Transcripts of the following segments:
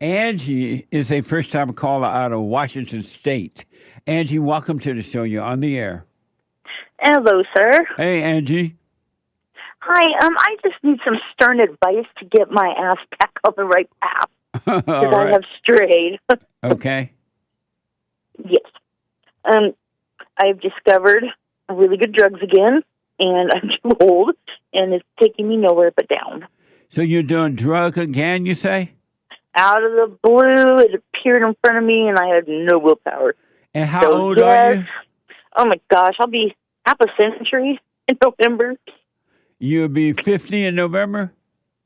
Angie is a first-time caller out of Washington State. Angie, welcome to the show. You're on the air. Hello, sir. Hey, Angie. Hi. I just need some stern advice to get my ass back on the right path All because I right. have strayed. Okay. Yes. I've discovered really good drugs again, and I'm too old, and it's taking me nowhere but down. So you're doing drug again, you say? Out of the blue, it appeared in front of me, and I had no willpower. And how So, old are you? Oh, my gosh. I'll be half a century in November. You'll be 50 in November?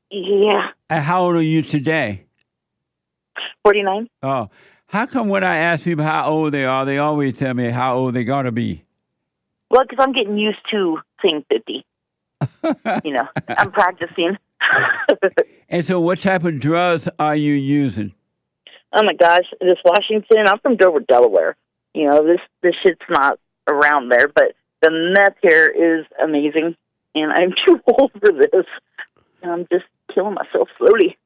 Yeah. And how old are you today? 49. Oh, how come when I ask people how old they are, they always tell me how old they got to be? Well, because I'm getting used to saying 50. I'm practicing. And so what type of drugs are you using? Oh my gosh, this Washington, I'm from Dover, Delaware. This shit's not around there, but the meth here is amazing, and I'm too old for this. And I'm just killing myself slowly.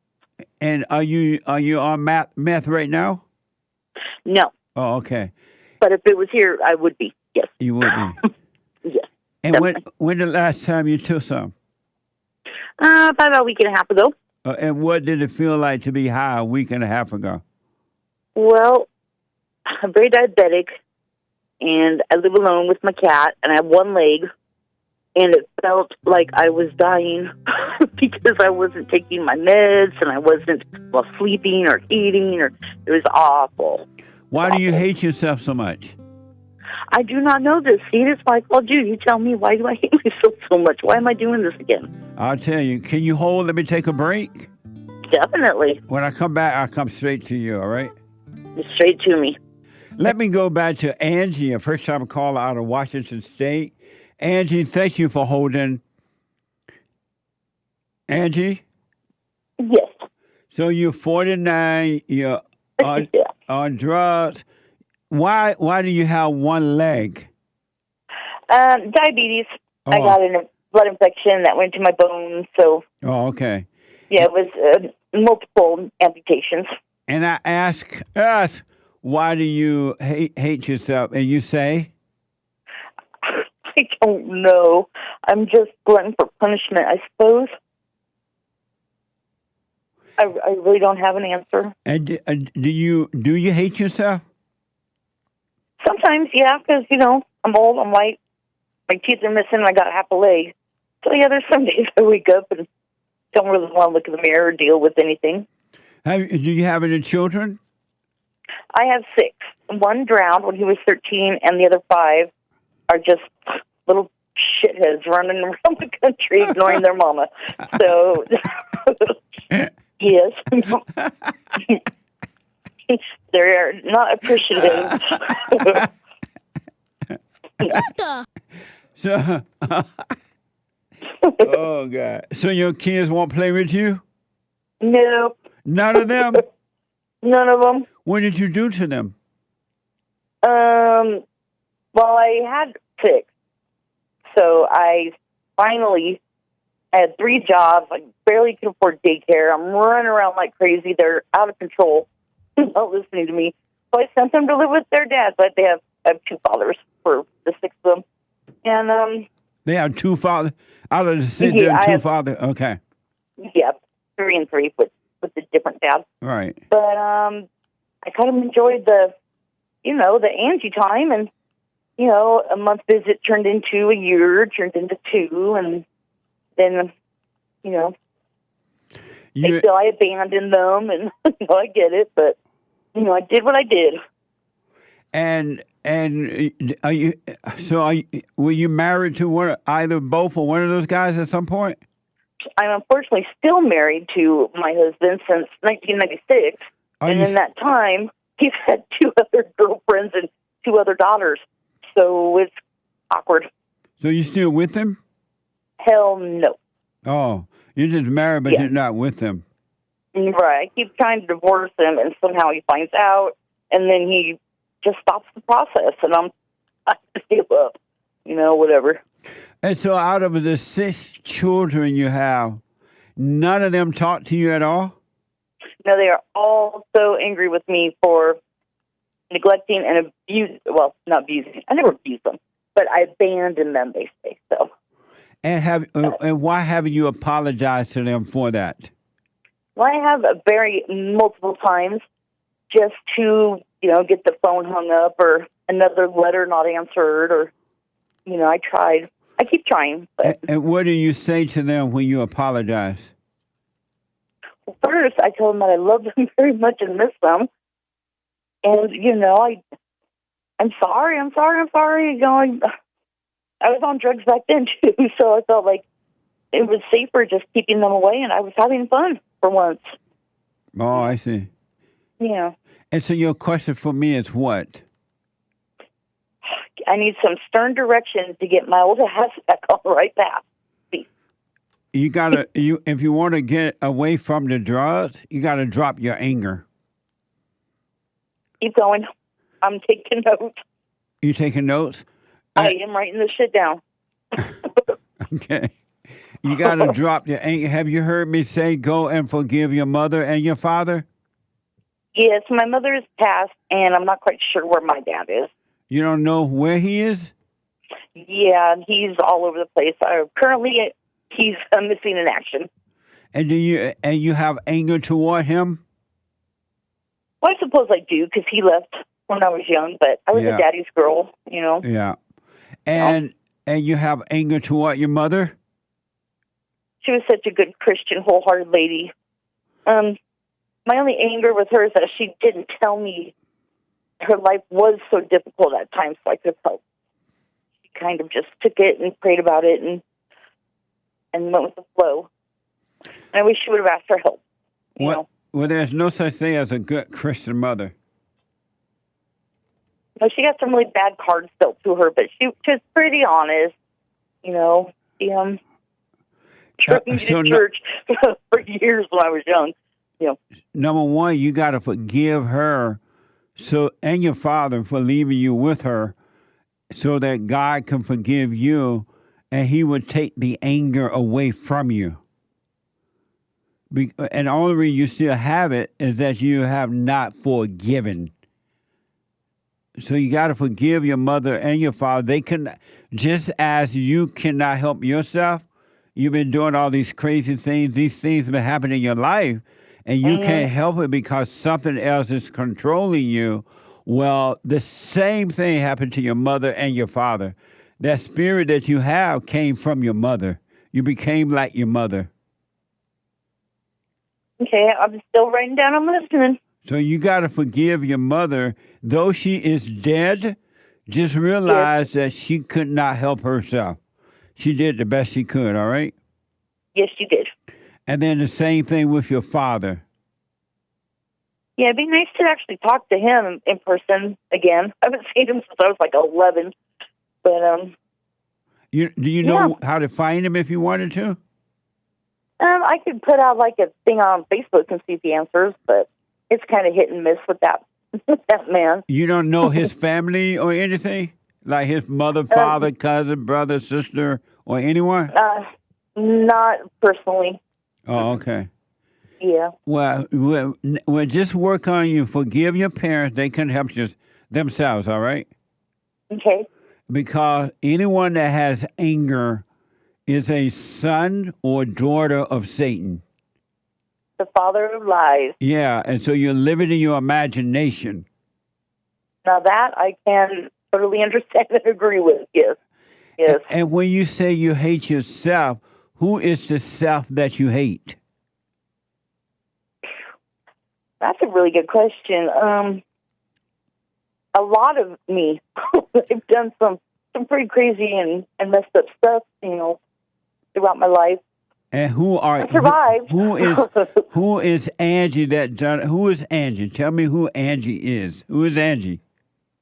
And are you on meth right now? No, Oh, okay. but if it was here, I would be. Yes. You would be. Yes. And Definitely. when the last time you took some? About a week and a half ago. And what did it feel like to be high a week and a half ago? Well, I'm very diabetic, and I live alone with my cat, and I have one leg, and it felt like I was dying because I wasn't taking my meds, and I wasn't sleeping or eating, or it was awful. Why do you hate yourself so much? I do not know this. See, it's like, well, dude, you tell me, why do I hate myself so much? Why am I doing this again? I'll tell you. Can you hold? Let me take a break. Definitely. When I come back, I'll come straight to you, all right? Straight to me. Let me go back to Angie, a first-time caller out of Washington State. Angie, thank you for holding. Angie? Yes. So you're 49, you're on, Yeah. on drugs. Why do you have one leg? Diabetes. Oh. I got a blood infection that went to my bones, so Oh, okay. yeah, it was multiple amputations. And I ask us, why do you hate yourself? And you say? I don't know. I'm just glutton for punishment, I suppose. I really don't have an answer. And do you hate yourself? Sometimes, yeah, because, I'm old, I'm white, my teeth are missing, and I got half a leg. So, yeah, there's some days I wake up and don't really want to look in the mirror or deal with anything. Do you have any children? I have 6. One drowned when he was 13, and the other 5 are just little shitheads running around the country ignoring their mama. So, yes. They're not appreciative. So, oh God! So your kids won't play with you? Nope. None of them. None of them. What did you do to them? Well, I had 6. So I had 3 jobs. I barely could afford daycare. I'm running around like crazy. They're out of control, not listening to me. So I sent them to live with their dad, but I have 2 fathers for the 6 of them. And, They have 2 fathers. Out of the 6, Yeah, there are I 2 have- fathers. Okay. yeah, 3 and 3 with the different dads. Right. But I kind of enjoyed the Angie time, and a month visit turned into a year, turned into 2, and then they feel I abandoned them, and I get it, but I did what I did. And were you married to either both or one of those guys at some point? I'm unfortunately still married to my husband since 1996, and in that time, he's had 2 other girlfriends and 2 other daughters, so it's awkward. So you still with him? Hell no. Oh, you're just married, but you're not with him. Right. I keep trying to divorce him, and somehow he finds out, and then he just stops the process, and I just give up, whatever. And so out of the 6 children you have, none of them talk to you at all? No, they are all so angry with me for neglecting and abuse. Well, not abusing. I never abused them, but I abandoned them. They say so. And why haven't you apologized to them for that? Well, I have multiple times just to get the phone hung up or another letter not answered, or I tried. I keep trying, but And what do you say to them when you apologize? first I told them that I love them very much and miss them, and I'm sorry. I was on drugs back then too, so I felt like it was safer just keeping them away, and I was having fun for once. Oh, I see. Yeah. And so your question for me is what? I need some stern direction to get my old ass back on the right path. You gotta if you want to get away from the drugs, you gotta drop your anger. Keep going. I'm taking notes. You taking notes? I am writing this shit down. Okay. You gotta drop your anger. Have you heard me say go and forgive your mother and your father? Yes, my mother is passed, and I'm not quite sure where my dad is. You don't know where he is? Yeah, he's all over the place. Currently, he's missing in action. And you have anger toward him? Well, I suppose I do, because he left when I was young, but I was a daddy's girl, Yeah. And you have anger toward your mother? She was such a good Christian, wholehearted lady. My only anger with her is that she didn't tell me her life was so difficult at times, so I could help. She kind of just took it and prayed about it and went with the flow. And I wish she would have asked for help. Well, there's no such thing as a good Christian mother. No, she got some really bad cards dealt to her, but she was pretty honest. She took me to church for years when I was young. Number one, you got to forgive her, and your father for leaving you with her, so that God can forgive you, and He would take the anger away from you. And the only reason you still have it is that you have not forgiven. So you got to forgive your mother and your father. They can, just as you cannot help yourself. You've been doing all these crazy things. These things have been happening in your life, and you can't help it because something else is controlling you. Well, the same thing happened to your mother and your father. That spirit that you have came from your mother. You became like your mother. Okay, I'm still writing down. I'm listening. So you got to forgive your mother. Though she is dead, just realize that she could not help herself. She did the best she could, all right? Yes, she did. And then the same thing with your father. Yeah, it'd be nice to actually talk to him in person again. I haven't seen him since I was like 11. But, do you know how to find him if you wanted to? I could put out like a thing on Facebook and see if he answers, but it's kind of hit and miss with that man. You don't know his family or anything? Like his mother, father, cousin, brother, sister, or anyone? Not personally. Oh, okay. Yeah. Well, just work on you. Forgive your parents. They can help themselves, all right? Okay. Because anyone that has anger is a son or daughter of Satan. The father of lies. Yeah, and so you're living in your imagination. Now that I can totally understand and agree with, yes. Yes. And when you say you hate yourself, who is the self that you hate? That's a really good question. A lot of me. I've done some pretty crazy and messed up stuff, throughout my life. And I survived. Who is Angie that done? Who is Angie? Tell me who Angie is. Who is Angie?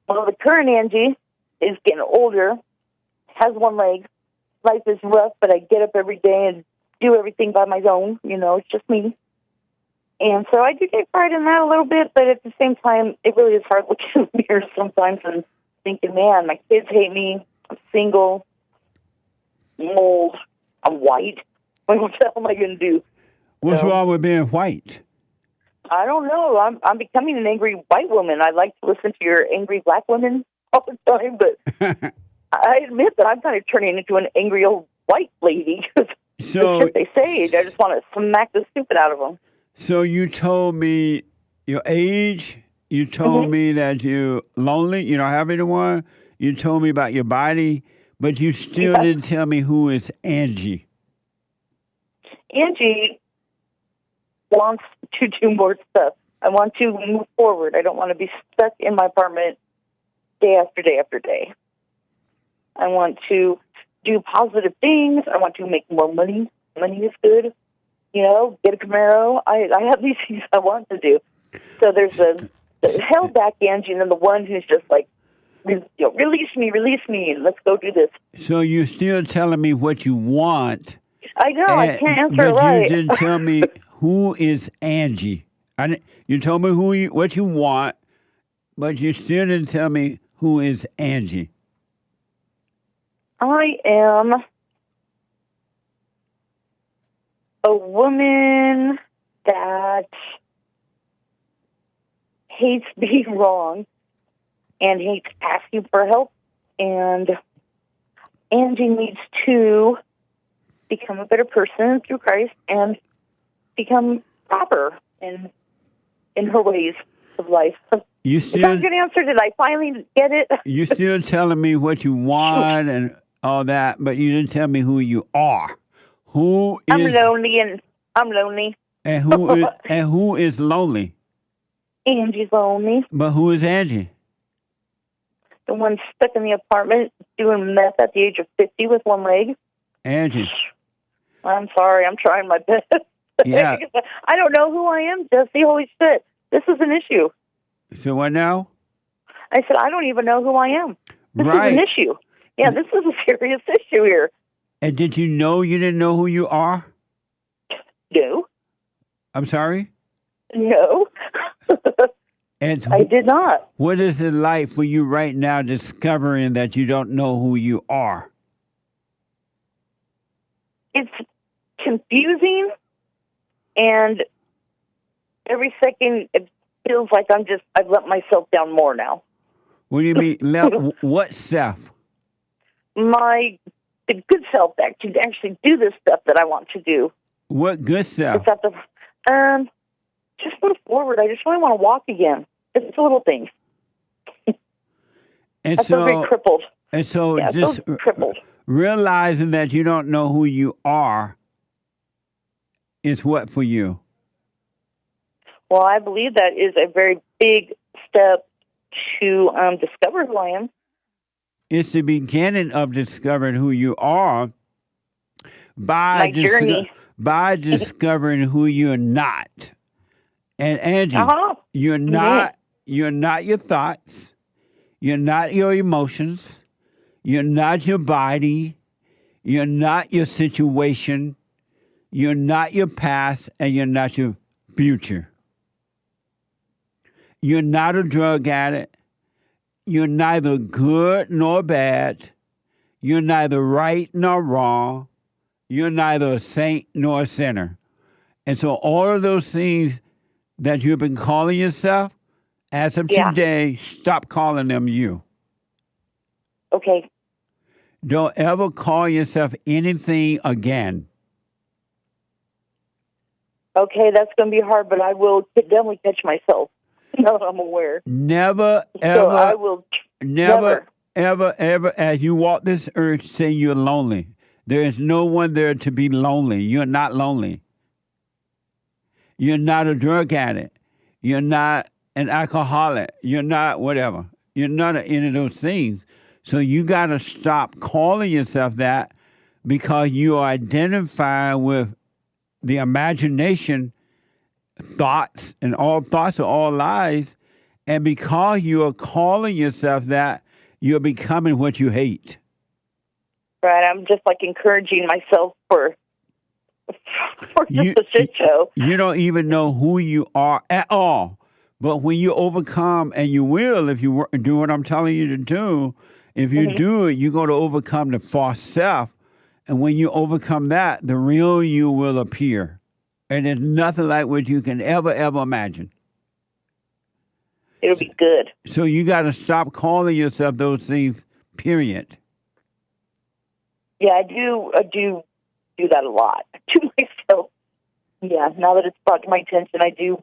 Well, the current Angie is getting older, has one leg. Life is rough, but I get up every day and do everything by my own. It's just me. And so I do take pride in that a little bit, but at the same time, it really is hard looking in the mirror sometimes and thinking, man, my kids hate me. I'm single. I'm old. I'm white. What the hell am I going to do? What's wrong with being white? I don't know. I'm becoming an angry white woman. I like to listen to your angry black women all the time, but I admit that I'm kind of turning into an angry old white lady because the So, shit they say, I just want to smack the stupid out of them. so you told me your age. You told Mm-hmm. me that you're lonely. You don't have anyone. You told me about your body, but you still Yes. didn't tell me who is Angie. Angie wants to do more stuff. I want to move forward. I don't want to be stuck in my apartment day after day after day. I want to do positive things. I want to make more money. Money is good. You know, get a Camaro. I have these things I want to do. So there's the held back Angie and then the one who's just like, release me, and let's go do this. So you're still telling me what you want, I know, I can't answer it but you right. didn't tell me who is Angie. You told me what you want, but you still didn't tell me who is Angie. I am a woman that hates being wrong and hates asking for help. And Angie needs to become a better person through Christ and become proper in her ways of life. You Is that still a good answer? Did I finally get it? you still telling me what you want and all that, but you didn't tell me who you are. Who I'm is lonely and I'm lonely. and who is lonely? Angie's lonely. But who is Angie? The one stuck in the apartment doing meth at the age of 50 with one leg. Angie. I'm sorry. I'm trying my best. Yeah. I don't know who I am, Jesse. Holy shit. This is an issue. So what now? I said, I don't even know who I am. This Right. is an issue. Yeah, this is a serious issue here. And did you know you didn't know who you are? No. I'm sorry? No. And I did not. what is it like for you right now discovering that you don't know who you are? It's confusing, and every second it feels like I've let myself down more now. What do you mean? What self? The good self that can actually do this stuff that I want to do. What good self? It's at the just move forward. I just really want to walk again. It's a little thing. And I feel very crippled. And so Yeah, I just feel crippled. realizing that you don't know who you are is what for you? Well, I believe that is a very big step to discover who I am. It's the beginning of discovering who you are by My journey. by discovering who you're not. And Angie, Uh-huh. you're not your thoughts, you're not your emotions, you're not your body, you're not your situation, you're not your past, and you're not your future. You're not a drug addict. You're neither good nor bad. You're neither right nor wrong. You're neither a saint nor a sinner. And so all of those things that you've been calling yourself, as of Yeah. today, stop calling them you. Okay. Don't ever call yourself anything again. Okay, that's going to be hard, but I will definitely catch myself. Now that I'm aware. Never, So I ever, will never, ever, as you walk this earth, say you're lonely. There is no one there to be lonely. You're not lonely. You're not a drug addict. You're not an alcoholic. You're not whatever. You're not any of those things. So you got to stop calling yourself that because you are identifying with the imagination, thoughts, and all thoughts are all lies. And because you are calling yourself that, you're becoming what you hate. Right, I'm just like encouraging myself for just a shit show. You don't even know who you are at all. But when you overcome, and you will if you do what I'm telling you to do, if you do it, you're going to overcome the false self. And when you overcome that, the real you will appear. And it's nothing like what you can ever imagine. It'll be good. So you got to stop calling yourself those things, period. Yeah, I do that a lot to myself. Yeah, now that it's brought to my attention, I do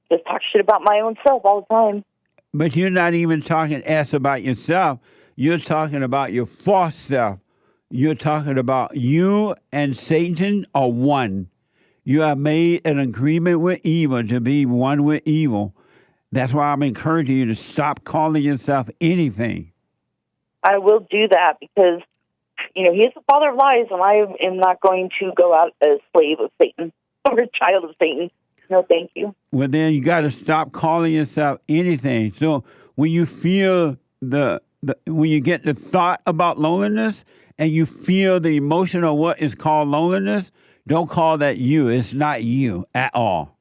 just talk shit about my own self all the time. But you're not even talking S about yourself. You're talking about your false self. You're talking about you and Satan are one. You have made an agreement with evil to be one with evil. That's why I'm encouraging you to stop calling yourself anything. I will do that because, he is the father of lies, and I am not going to go out as a slave of Satan or a child of Satan. No, thank you. Well, then you got to stop calling yourself anything. So when you feel when you get the thought about loneliness and you feel the emotion of what is called loneliness, don't call that you. It's not you at all.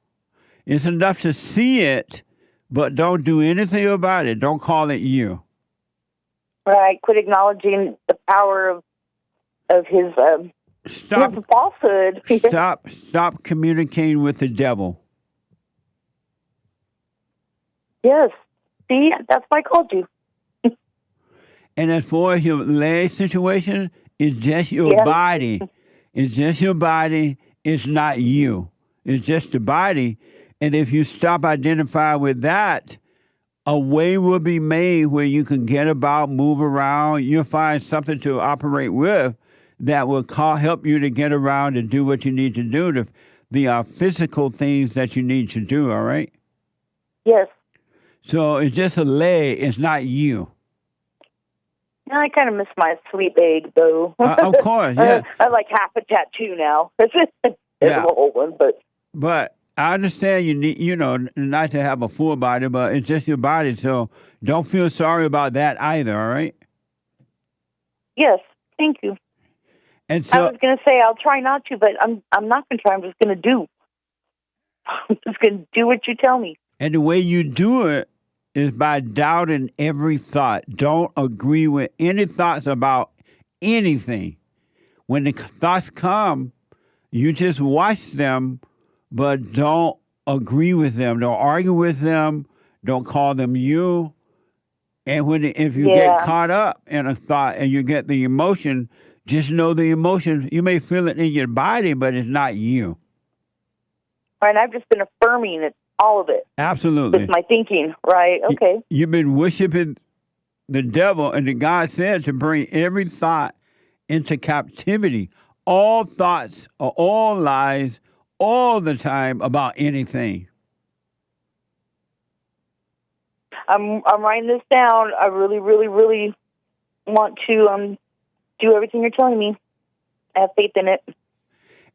It's enough to see it, but don't do anything about it. Don't call it you. Right. Quit acknowledging the power of his falsehood. Stop communicating with the devil. Yes. See, that's why I called you. And as far as your leg situation, it's just your body. It's just your body. It's not you. It's just the body. And if you stop identifying with that, a way will be made where you can get about, move around. You'll find something to operate with that will help you to get around and do what you need to do, the physical things that you need to do, all right? Yes. So it's just a leg. It's not you. I kind of miss my sweet leg, though. Of course, yeah. I like half a tattoo now. It's a whole one, But I understand you need, not to have a full body, but it's just your body. So don't feel sorry about that either, all right? Yes, thank you. And so I was going to say I'll try not to, but I'm not going to try. I'm just going to do. I'm just going to do what you tell me. And the way you do it is by doubting every thought. Don't agree with any thoughts about anything. When the thoughts come, you just watch them, but don't agree with them. Don't argue with them. Don't call them you. And if you get caught up in a thought and you get the emotion, just know the emotion. You may feel it in your body, but it's not you. Right, I've just been affirming it, all of it. Absolutely. With my thinking, right? Okay. You've been worshiping the devil, and God said to bring every thought into captivity. All thoughts are all lies all the time about anything. I'm writing this down. I really, really, really want to do everything you're telling me. I have faith in it.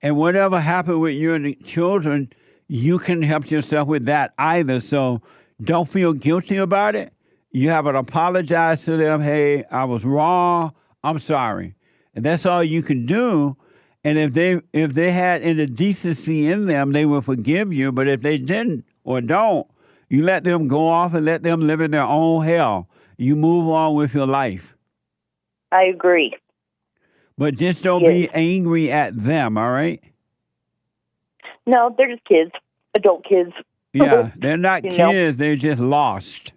And whatever happened with you and the children, you can help yourself with that either. So don't feel guilty about it. You have to apologize to them. Hey, I was wrong. I'm sorry. And that's all you can do. And if they had any decency in them, they will forgive you. But if they didn't or don't, you let them go off and let them live in their own hell. You move on with your life. I agree. But just don't be angry at them, all right? No, they're just kids, adult kids. Yeah, they're not kids. They're just lost.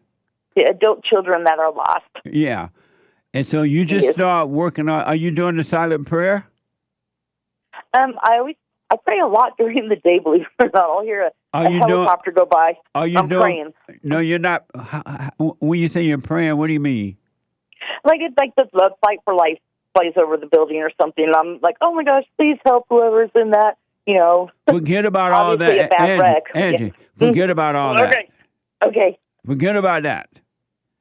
The adult children that are lost. Yeah. And so you just start working on, are you doing the silent prayer? I pray a lot during the day, believe it or not. I'll hear a helicopter go by. I'm praying. No, you're not. When you say you're praying, what do you mean? Like it's like the fight for life flies over the building or something. And I'm like, oh my gosh, please help whoever's in that, Forget about all that. Angie, forget about all that. Okay. Forget about that.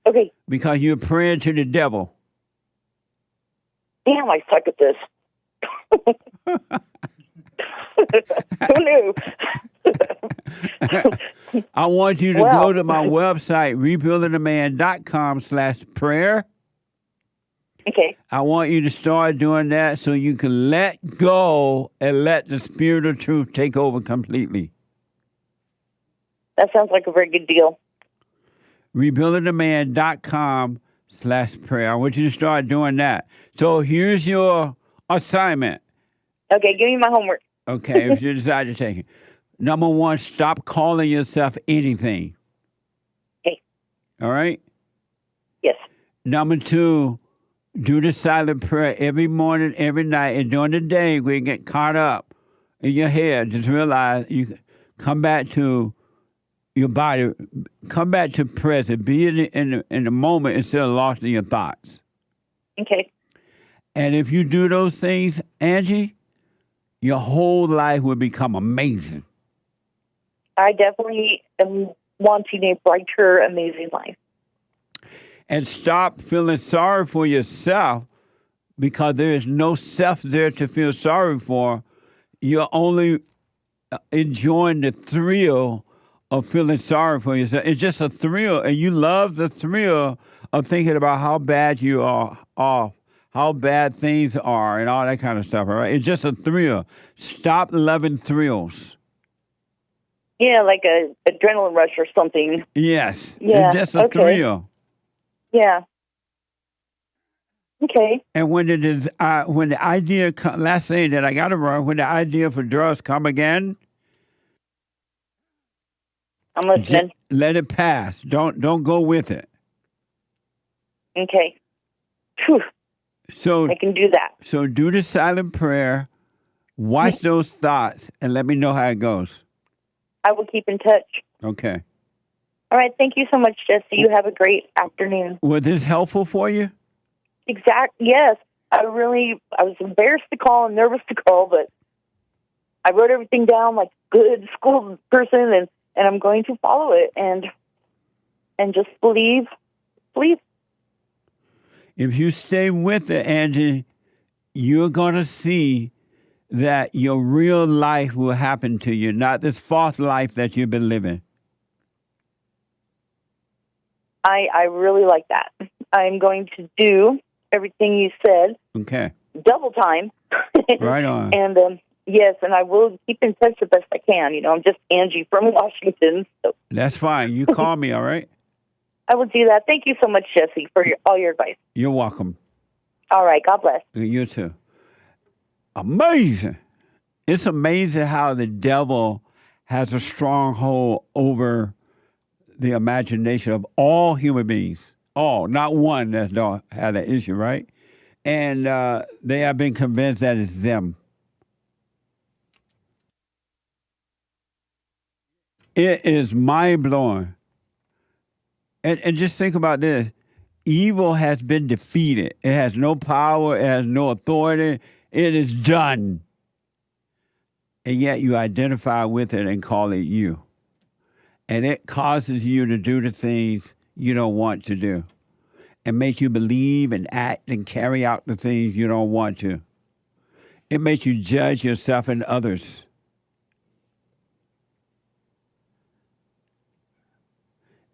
Okay. Because you're praying to the devil. Damn, I suck at this. Who knew? I want you to go to my website, rebuildingtheman.com/prayer. Okay. I want you to start doing that so you can let go and let the Spirit of truth take over completely. That sounds like a very good deal. rebuildingtheman.com/prayer. I want you to start doing that. So here's your assignment. Okay, give me my homework. Okay, if you decide to take it. Number one, stop calling yourself anything. Okay. All right? Yes. Number two, do the silent prayer every morning, every night, and during the day when you get caught up in your head, just realize you come back to your body, come back to present, be in the moment instead of lost in your thoughts. Okay. And if you do those things, Angie, your whole life will become amazing. I definitely am wanting a brighter, amazing life. And stop feeling sorry for yourself because there is no self there to feel sorry for. You're only enjoying the thrill of feeling sorry for yourself. It's just a thrill, and you love the thrill of thinking about how bad you are off, how bad things are, and all that kind of stuff, all right? It's just a thrill. Stop loving thrills. Yeah, like a adrenaline rush or something. Yes. Yeah. It's just a thrill. Yeah. Okay. And when the idea last thing that I got to run, when the idea for drugs come again, I'm listening. let it pass. Don't go with it. Okay. Whew. So I can do that. So do the silent prayer, watch those thoughts, and let me know how it goes. I will keep in touch. Okay. All right. Thank you so much, Jesse. You have a great afternoon. Was this helpful for you? Yes. I was embarrassed to call and nervous to call, but I wrote everything down like a good school person, and I'm going to follow it and just believe. If you stay with it, Angie, you're going to see that your real life will happen to you, not this false life that you've been living. I really like that. I'm going to do everything you said. Okay. Double time. Right on. And yes, and I will keep in touch the best I can. I'm just Angie from Washington. So. That's fine. You call me, all right? I will do that. Thank you so much, Jesse, for all your advice. You're welcome. All right. God bless. You too. Amazing. It's amazing how the devil has a stronghold over the imagination of all human beings. All, not one that don't have that issue, right? And they have been convinced that it's them. It is mind-blowing. And just think about this. Evil has been defeated. It has no power. It has no authority. It is done. And yet you identify with it and call it you. And it causes you to do the things you don't want to do. And makes you believe and act and carry out the things you don't want to. It makes you judge yourself and others.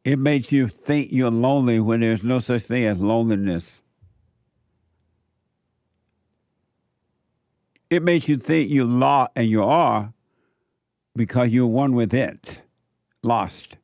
It makes you think you're lonely when there's no such thing as loneliness. It makes you think you're lost, and you are, because you're one with it, lost.